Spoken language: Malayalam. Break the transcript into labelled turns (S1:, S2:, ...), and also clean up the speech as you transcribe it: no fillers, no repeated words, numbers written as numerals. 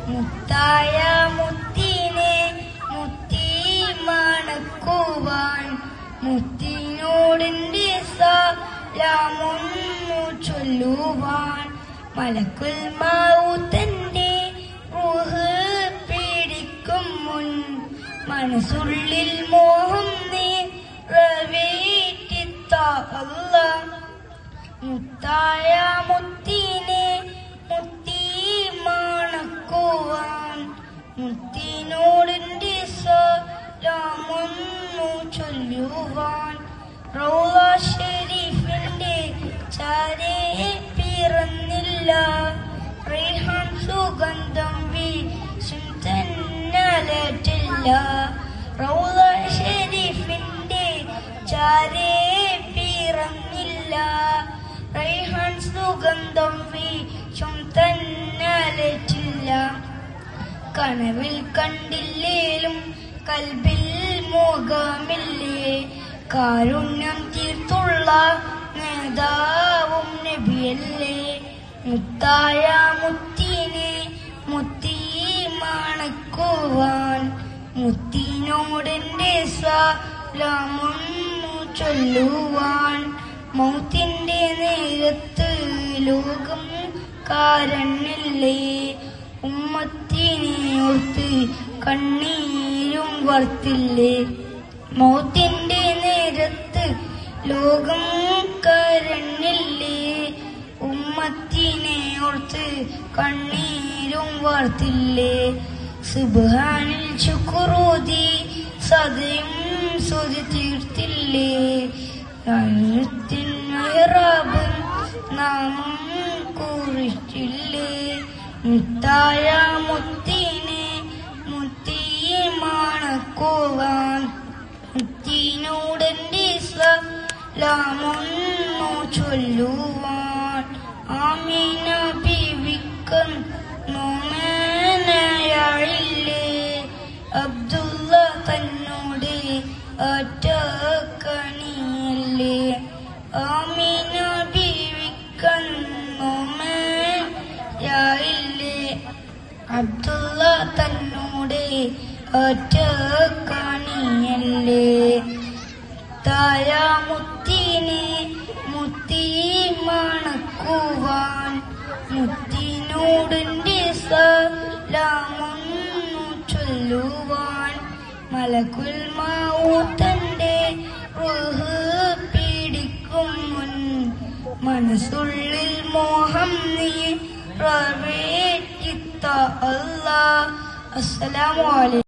S1: മുത്തായ മുത്തിനെ മുത്തി മണക്കുവാൻ മുത്തിനോടിന്റെ സലാമൊന്നു ചൊല്ലുവാൻ മലക്കുൽ മൗതന്റെ റൂഹ് പിടിക്കും മുൻ മനസ്സുള്ളിൽ മോഹം നിറവേറ്റിത്ത അല്ലാഹ് മുത്തായ മുത്തിനെ മുത്തി മണക്കുവാൻ മുത്തിനോടിന്റെ സലാമൊന്നു ചൊല്ലുവാൻ റൗള ഷരീഫിന്റെ ചാരേ പിറന്നില്ല റൈഹാൻ സുഗന്ധം വീശും തന്നലറ്റില്ല റൗള ഷരീഫിന്റെ ചാരേ പിറന്നില്ല റൈഹാൻ സുഗന്ധം വീശും തന്നലറ്റില്ല കനവിൽ കണ്ടില്ലേലും കൽബിൽ മുഖമില്ലേ കാരുണ്യം തീർത്തുള്ള നേതാവും നബിയല്ലേ മുത്തായ മുത്തിനെ മുത്തി മണക്കുവാൻ മുത്തിനോടെന്റെ സലാമൊന്നു ചൊല്ലുവാൻ മൗത്തിന്റെ നേരത്ത് ലോകം കാരണില്ലേ ഉമ്മത്തിനെ ഓർത്ത് കണ്ണീരും വർത്തില്ലേ മൗത്തിന്റെ നേരത്ത് ലോകം കരണില്ലേ ഉമ്മത്തിനെ ഓർത്ത് കണ്ണീരും വാർത്തില്ലേ സുബ്ഹാനിൽ ശുക്രൂതി സദയം സ്തുതി തീർത്തില്ലേ മെഹ്റാബ് നാമം കുറിച്ചില്ലേ മുത്തായ മുത്തിനെ മുത്തി മണക്കുവാൻ മുത്തിനോടെന്റെ സലാമൊന്നു ചൊല്ലുവാൻ ആമിന ബീവിക്ക് നോമനയായില്ലേ അബ്ദുള്ള തന്നോട് ഒറ്റ കണിയല്ലേ ആമിന ബീവിക്ക് നോമനയായില്ലേ അബ്ദുള്ള തന്നോട് ഒറ്റ കണിയല്ലേ തായ മുത്തിനെ മുത്തി മണക്കുവാൻ മുത്തിനോടിന്റെ സലാമൊന്നു ചൊല്ലുവാൻ മലക്കുൽ മൗതന്റെ റൂഹ് പിടിക്കും മുൻ മനസ്സുള്ളിൽ മോഹം നിറവേറ്റിത്ത അല്ലാഹ്. അസ്സലാമു അലൈക്കും.